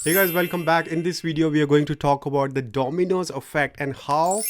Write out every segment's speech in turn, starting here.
Hey guys, welcome back. In this video, we are going to talk about the dominoes effect and how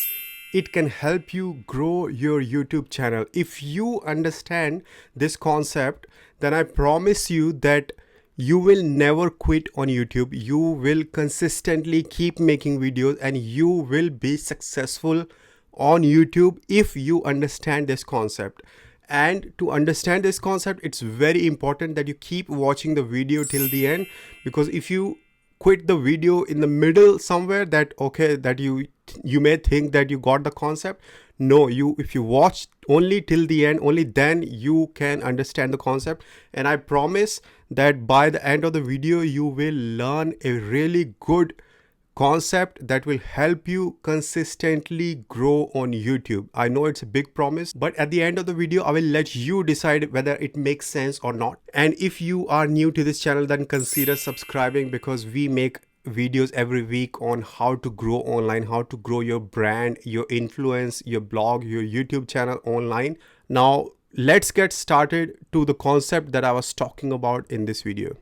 it can help you grow your YouTube channel. If you understand this concept, then I promise you that you will never quit on YouTube. You will consistently keep making videos and you will be successful on YouTube if you understand this concept. And to understand this concept, it's very important that you keep watching the video till the end, because if you quit the video in the middle somewhere, that okay, that you may think that you got the concept. No, you, if you watch only till the end, only then you can understand the concept. And I promise that by the end of the video you will learn a really good concept that will help you consistently grow on YouTube. I know it's a big promise, but at the end of the video, I will let you decide whether it makes sense or not. And if you are new to this channel, then consider subscribing, because we make videos every week on how to grow online, how to grow your brand, your influence, your blog, your YouTube channel online. Now, let's get started to the concept that I was talking about in this video.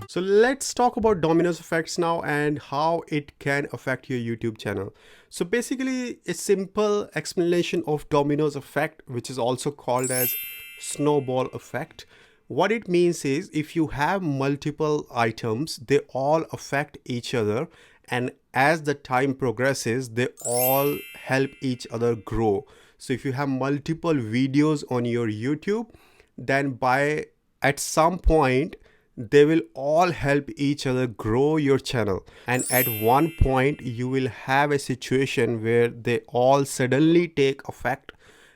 So let's talk about dominoes effects now and how it can affect your YouTube channel. So basically, a simple explanation of dominoes effect, which is also called as snowball effect. What it means is, if you have multiple items, they all affect each other, and as the time progresses, they all help each other grow. So if you have multiple videos on your YouTube, then at some point they will all help each other grow your channel, and at one point you will have a situation where they all suddenly take effect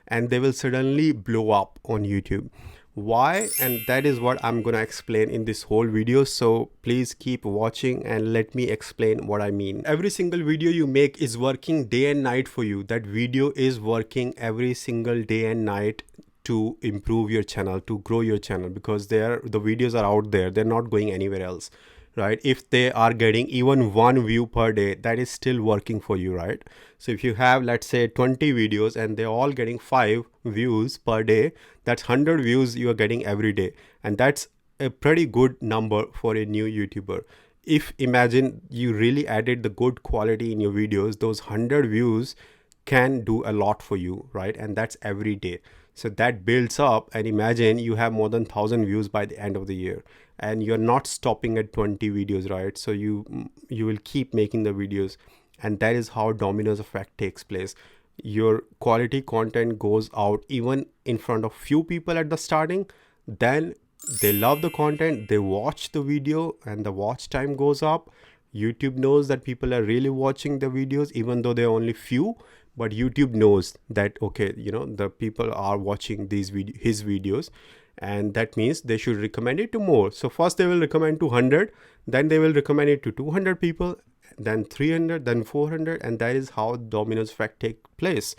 and they will suddenly blow up on YouTube. Why? And that is what I'm gonna explain in this whole video, so please keep watching and let me explain what I mean. Every single video you make is working day and night for you. That video is working every single day and night to improve your channel, to grow your channel, because the videos are out there, they're not going anywhere else, right? If they are getting even 1 view per day, that is still working for you, right? So if you have, let's say, 20 videos and they're all getting 5 views per day, that's 100 views you are getting every day, and that's a pretty good number for a new YouTuber. If imagine you really added the good quality in your videos, those 100 views can do a lot for you, right? And that's every day. So that builds up, and imagine you have more than 1,000 views by the end of the year, and you're not stopping at 20 videos, right? So you will keep making the videos, and that is how dominoes effect takes place. Your quality content goes out even in front of few people at the starting, then they love the content, they watch the video, and the watch time goes up. YouTube knows that people are really watching the videos, even though they're only few, but YouTube knows that, okay, the people are watching his videos, and that means they should recommend it to more. So first they will recommend to 100, then they will recommend it to 200 people, then 300, then 400, and that is how dominoes effect take place.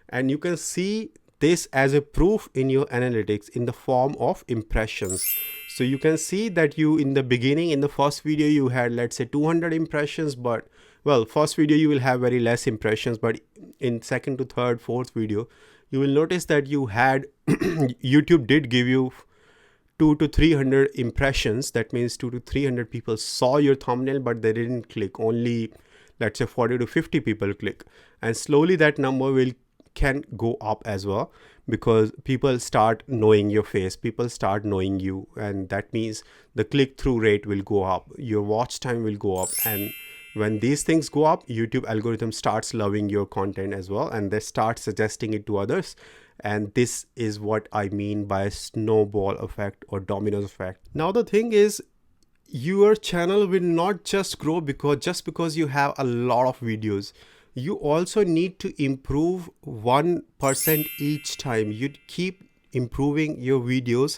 And you can see this as a proof in your analytics in the form of impressions. So you can see that you, in the beginning, in the first video, you had, let's say, 200 impressions, but well, first video you will have very less impressions, but in second to third, fourth video, you will notice that you had YouTube did give you 200 to 300 impressions. That means 200 to 300 people saw your thumbnail, but they didn't click. Only, let's say, 40 to 50 people click, and slowly that number can go up as well, because people start knowing your face, people start knowing you, and that means the click-through rate will go up, your watch time will go up, and when these things go up, YouTube algorithm starts loving your content as well, and they start suggesting it to others. And this is what I mean by snowball effect or dominoes effect. Now the thing is, your channel will not just grow because you have a lot of videos. You also need to improve 1% each time. You keep improving your videos,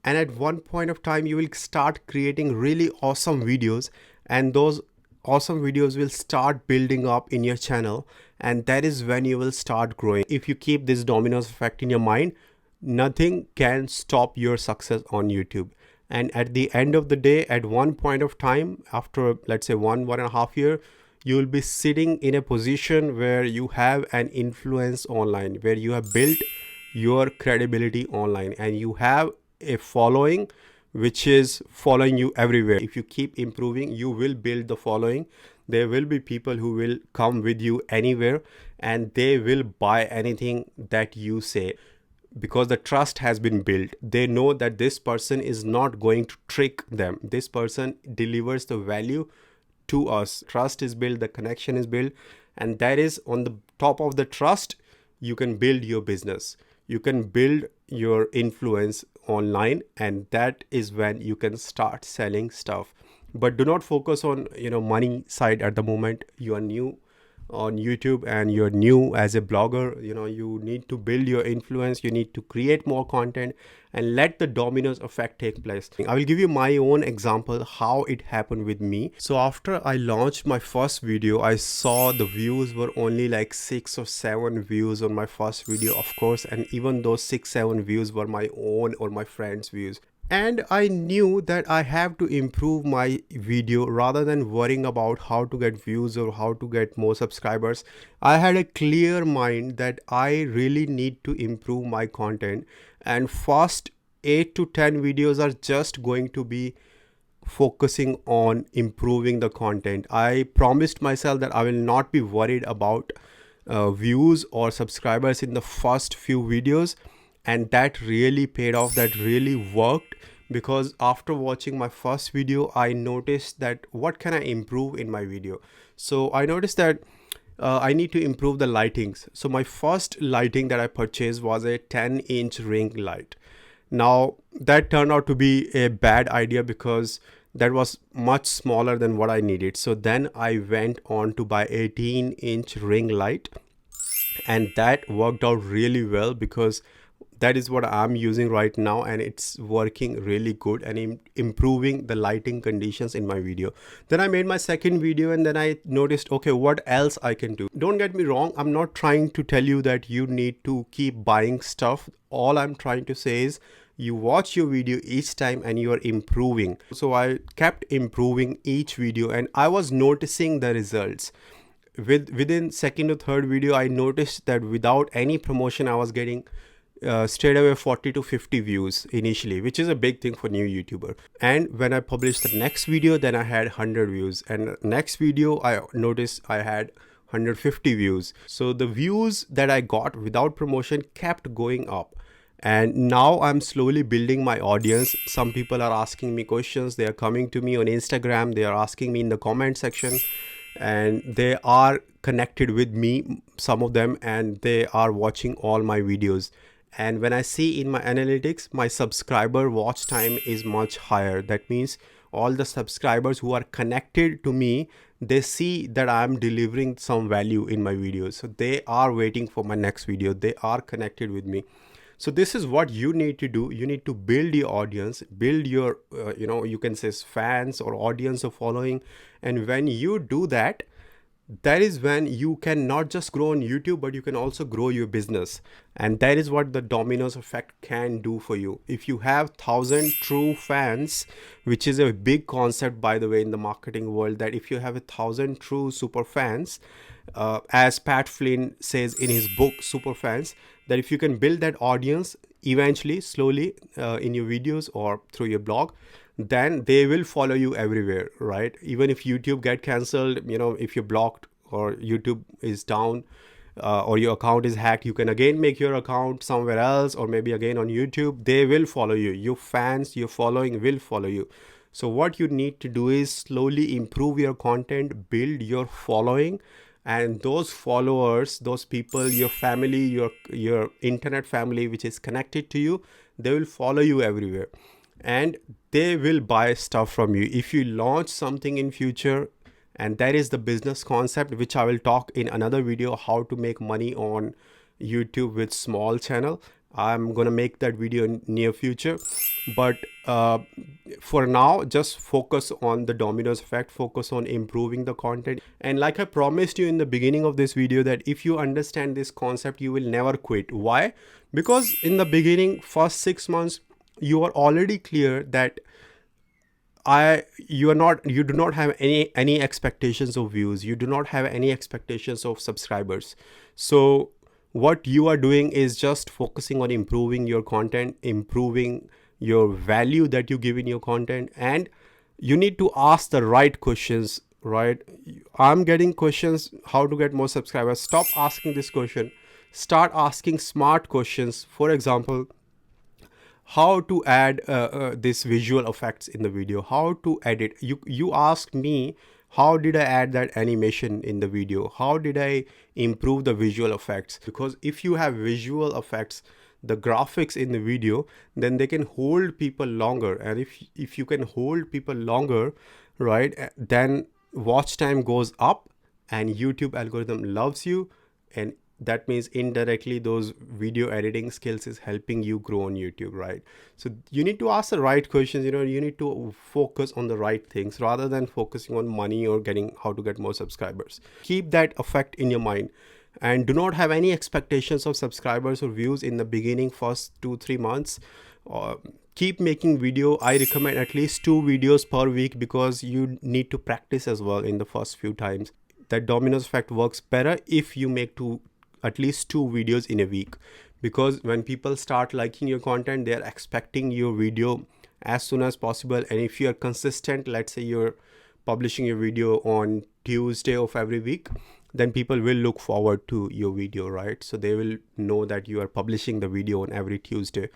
and at one point of time you will start creating really awesome videos, and those awesome videos will start building up in your channel, and that is when you will start growing. If you keep this dominoes effect in your mind, nothing can stop your success on YouTube. And at the end of the day, at one point of time, after, let's say, 1.5 year, you will be sitting in a position where you have an influence online, where you have built your credibility online, and you have a following which is following you everywhere. If you keep improving, you will build the following. There will be people who will come with you anywhere and they will buy anything that you say, because the trust has been built. They know that this person is not going to trick them. This person delivers the value to us. Trust is built, the connection is built, and that is on the top of the trust. You can build your business, you can build your influence online, and that is when you can start selling stuff. But do not focus on money side at the moment. You are new on YouTube and you're new as a blogger. You need to build your influence, you need to create more content and let the dominoes effect take place. I will give you my own example how it happened with me. So after I launched my first video, I saw the views were only like 6 or 7 views on my first video, of course, and even those 6-7 views were my own or my friends' views. And I knew that I have to improve my video rather than worrying about how to get views or how to get more subscribers. I had a clear mind that I really need to improve my content, and first 8 to 10 videos are just going to be focusing on improving the content. I promised myself that I will not be worried about views or subscribers in the first few videos. And that really paid off, that really worked, because after watching my first video, I noticed that what can I improve in my video. So I noticed that I need to improve the lightings. So my first lighting that I purchased was a 10-inch ring light. Now that turned out to be a bad idea because that was much smaller than what I needed. So then I went on to buy 18-inch ring light, and that worked out really well because that is what I'm using right now, and it's working really good and improving the lighting conditions in my video. Then I made my second video and then I noticed, okay, what else I can do? Don't get me wrong, I'm not trying to tell you that you need to keep buying stuff. All I'm trying to say is you watch your video each time and you are improving. So I kept improving each video and I was noticing the results. Within second or third video, I noticed that without any promotion, I was getting straight away 40 to 50 views initially, which is a big thing for new YouTuber. And when I published the next video, then I had 100 views, and next video I noticed I had 150 views. So the views that I got without promotion kept going up, and now I'm slowly building my audience. Some people are asking me questions, they are coming to me on Instagram, they are asking me in the comment section, and they are connected with me, some of them, and they are watching all my videos. And when I see in my analytics, my subscriber watch time is much higher. That means all the subscribers who are connected to me, they see that I'm delivering some value in my videos. So they are waiting for my next video. They are connected with me. So this is what you need to do. You need to build your audience, build your, you can say fans or audience or following. And when you do that, that is when you can not just grow on YouTube, but you can also grow your business. And that is what the dominoes effect can do for you. If you have 1,000 true fans, which is a big concept, by the way, in the marketing world, that if you have 1,000 true super fans, as Pat Flynn says in his book, Super Fans, that if you can build that audience eventually, slowly, in your videos or through your blog, then they will follow you everywhere, right? Even if YouTube get cancelled, if you're blocked or YouTube is down, or your account is hacked, you can again make your account somewhere else, or maybe again on YouTube. They will follow you. Your fans, your following will follow you. So what you need to do is slowly improve your content, build your following, and those followers, those people, your family, your internet family, which is connected to you, they will follow you everywhere. And they will buy stuff from you if you launch something in future. And that is the business concept, which I will talk in another video, how to make money on YouTube with small channel. I'm gonna make that video in near future, but for now, just focus on the dominoes effect, focus on improving the content. And like I promised you in the beginning of this video, that if you understand this concept, you will never quit. Why? Because in the beginning, first 6 months, you are already clear that you do not have any expectations of views. You do not have any expectations of subscribers. So what you are doing is just focusing on improving your content, improving your value that you give in your content, and you need to ask the right questions, right? I'm getting questions how to get more subscribers. Stop asking this question. Start asking smart questions. For example, how to add this visual effects in the video, how to edit. You asked me how did I add that animation in the video, how did I improve the visual effects. Because if you have visual effects, the graphics in the video, then they can hold people longer. And if you can hold people longer, right, then watch time goes up and YouTube algorithm loves you, and that means indirectly those video editing skills is helping you grow on YouTube, right? So you need to ask the right questions. You need to focus on the right things rather than focusing on money or getting how to get more subscribers. Keep that effect in your mind, and do not have any expectations of subscribers or views in the beginning, first 2-3 months. Keep making video. I recommend at least 2 videos per week, because you need to practice as well in the first few times. That dominoes effect works better if you make at least 2 videos in a week, because when people start liking your content, they are expecting your video as soon as possible. And if you are consistent, let's say you're publishing your video on Tuesday of every week, then people will look forward to your video, right? So they will know that you are publishing the video on every Tuesday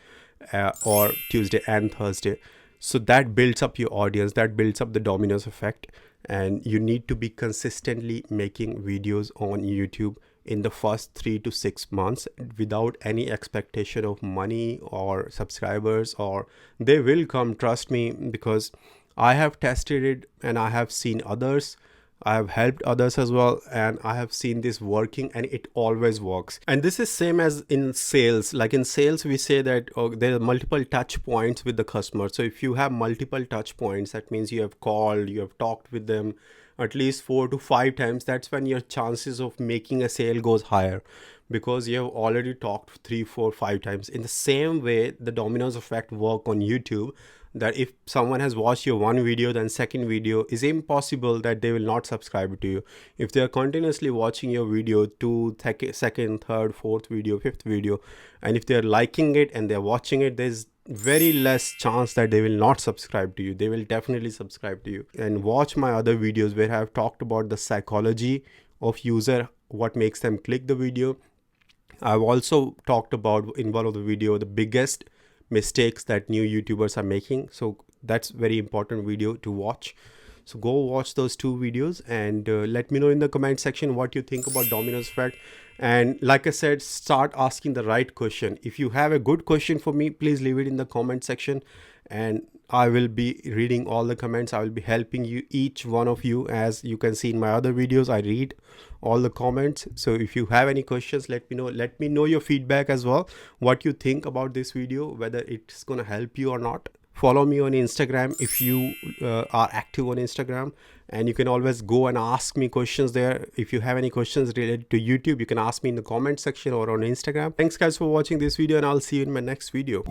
or Tuesday and Thursday. So that builds up your audience, that builds up the dominoes effect. And you need to be consistently making videos on YouTube in the first 3 to 6 months without any expectation of money or subscribers, or they will come, trust me, because I have tested it and I have seen others. I have helped others as well, and I have seen this working, and it always works. And this is same as in sales. Like in sales, we say that there are multiple touch points with the customer. So if you have multiple touch points, that means you have called, you have talked with them at least 4 to 5 times. That's when your chances of making a sale goes higher, because you have already talked 3, 4, 5 times. In the same way, the dominoes effect work on YouTube, that if someone has watched your one video, then second video is impossible that they will not subscribe to you. If they are continuously watching your video to second, third, fourth video, fifth video, and if they're liking it and they're watching it, there's very less chance that they will not subscribe to you. They will definitely subscribe to you. And watch my other videos where I've talked about the psychology of user, what makes them click the video. I've also talked about in one of the video the biggest mistakes that new YouTubers are making. So that's very important video to watch. So go watch those 2 videos, and let me know in the comment section what you think about dominoes effect. And like I said, start asking the right question. If you have a good question for me, please leave it in the comment section, and I will be reading all the comments. I will be helping you, each one of you. As you can see in my other videos, I read all the comments. So if you have any questions, let me know. Let me know your feedback as well, what you think about this video, whether it's gonna help you or not. Follow me on Instagram if you are active on Instagram, and you can always go and ask me questions there. If you have any questions related to YouTube, you can ask me in the comment section or on Instagram. Thanks guys for watching this video, and I'll see you in my next video.